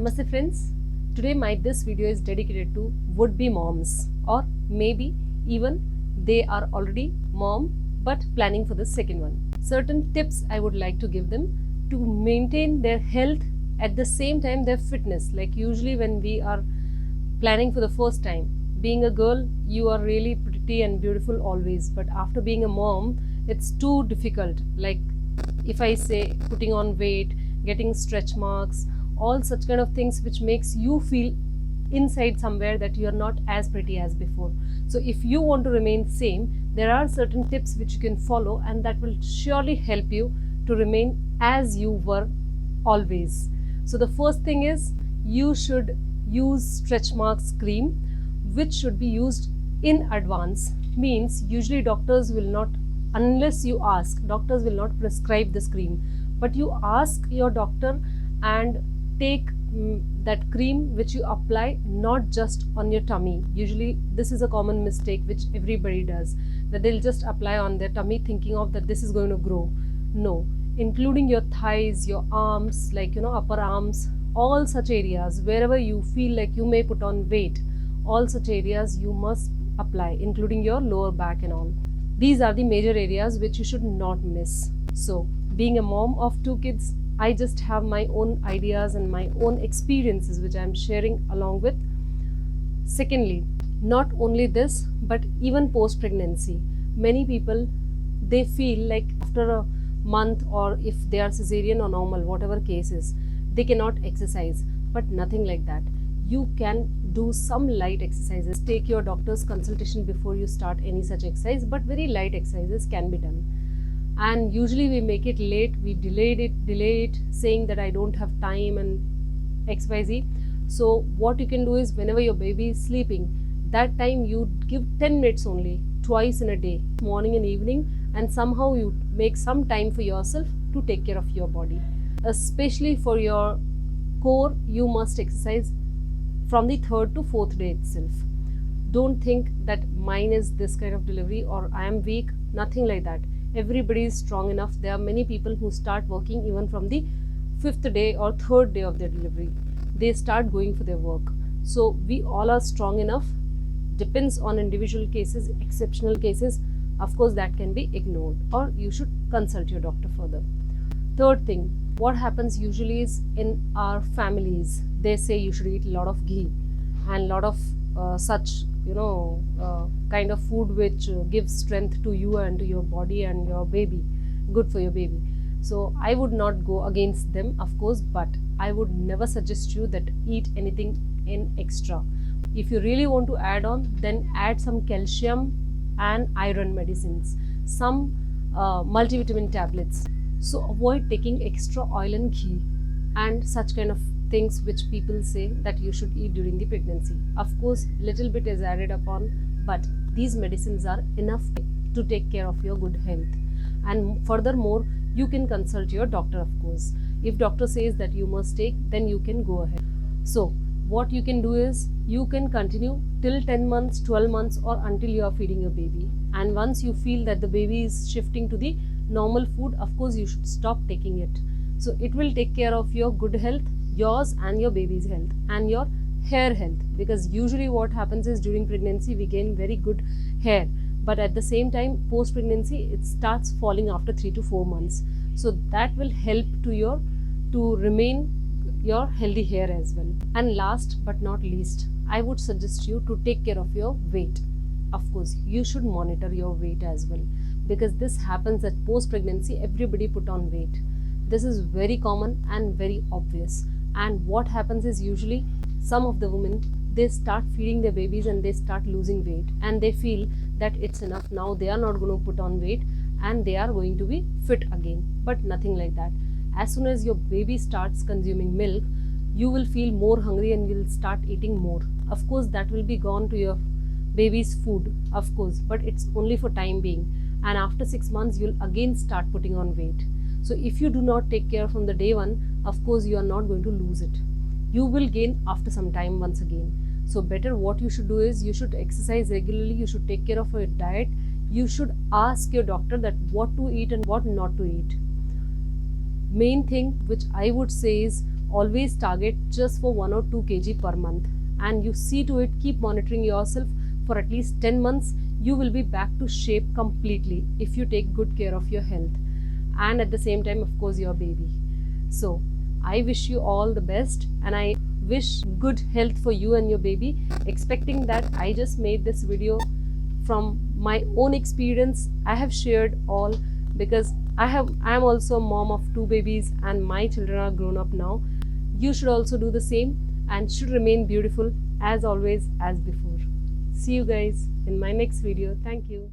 Namaste friends, today this video is dedicated to would-be moms, or maybe even they are already mom but planning for the second one. Certain tips I would like to give them to maintain their health at the same time their fitness. Like usually when we are planning for the first time, being a girl you are really pretty and beautiful always, but after being a mom it's too difficult. Like if I say putting on weight, getting stretch marks, all such kind of things which makes you feel inside somewhere that you are not as pretty as before. So if you want to remain same, there are certain tips which you can follow and that will surely help you to remain as you were always. So the first thing is you should use stretch marks cream, which should be used in advance. Means usually doctors will not, unless you ask, doctors will not prescribe this cream, but you ask your doctor and take that cream which you apply not just on your tummy. Usually this is a common mistake which everybody does, that they'll just apply on their tummy thinking of that this is going to grow. No, including your thighs, your arms, like upper arms, all such areas wherever you feel like you may put on weight, all such areas you must apply, including your lower back and all. These are the major areas which you should not miss. So being a mom of 2 kids, I just have my own ideas and my own experiences which I am sharing along with. Secondly, not only this, but even post pregnancy, many people, they feel like after a month, or if they are cesarean or normal, whatever cases, they cannot exercise. But nothing like that. You can do some light exercises. Take your doctor's consultation before you start any such exercise, but very light exercises can be done. And usually we make it late, we delay it, saying that I don't have time and XYZ. So what you can do is, whenever your baby is sleeping, that time you give 10 minutes only, twice in a day, morning and evening, and somehow you make some time for yourself to take care of your body. Especially for your core, you must exercise from the 3rd to 4th day itself. Don't think that mine is this kind of delivery or I am weak, nothing like that. Everybody is strong enough. There are many people who start working even from the 5th day or 3rd day of their delivery. They start going for their work. So we all are strong enough. Depends on individual cases, exceptional cases. Of course, that can be ignored, or you should consult your doctor further. Third thing, what happens usually is in our families, they say you should eat a lot of ghee and lot of such kind of food which gives strength to you and to your body and your baby, good for your baby. So I would not go against them, of course, but I would never suggest you that eat anything in extra. If you really want to add on, then add some calcium and iron medicines, some multivitamin tablets. So avoid taking extra oil and ghee and such kind of things which people say that you should eat during the pregnancy. Of course, little bit is added upon, but these medicines are enough to take care of your good health. And furthermore, you can consult your doctor, of course. If doctor says that you must take, then you can go ahead. So what you can do is, you can continue till 10 months, 12 months, or until you are feeding your baby. And once you feel that the baby is shifting to the normal food, of course you should stop taking it. So it will take care of your good health, yours and your baby's health, and your hair health, because usually what happens is during pregnancy we gain very good hair, but at the same time post pregnancy it starts falling after 3 to 4 months. So that will help to remain your healthy hair as well. And last but not least, I would suggest you to take care of your weight. Of course, you should monitor your weight as well, because this happens at post pregnancy, everybody put on weight. This is very common and very obvious. And what happens is, usually some of the women, they start feeding their babies and they start losing weight, and they feel that it's enough now, they are not going to put on weight and they are going to be fit again. But nothing like that. As soon as your baby starts consuming milk, you will feel more hungry and you'll start eating more. Of course, that will be gone to your baby's food, of course, but it's only for time being. And after 6 months, you'll again start putting on weight. So if you do not take care from the day one, of course you are not going to lose it. You will gain after some time once again. So better what you should do is, you should exercise regularly, you should take care of your diet, you should ask your doctor that what to eat and what not to eat. Main thing which I would say is, always target just for 1 or 2 kg per month, and you see to it, keep monitoring yourself for at least 10 months. You will be back to shape completely if you take good care of your health, and at the same time, of course, your baby. So I wish you all the best, and I wish good health for you and your baby, expecting that I just made this video from my own experience. I have shared all because I am also a mom of 2 babies and my children are grown up now. You should also do the same and should remain beautiful as always as before. See you guys in my next video. Thank you.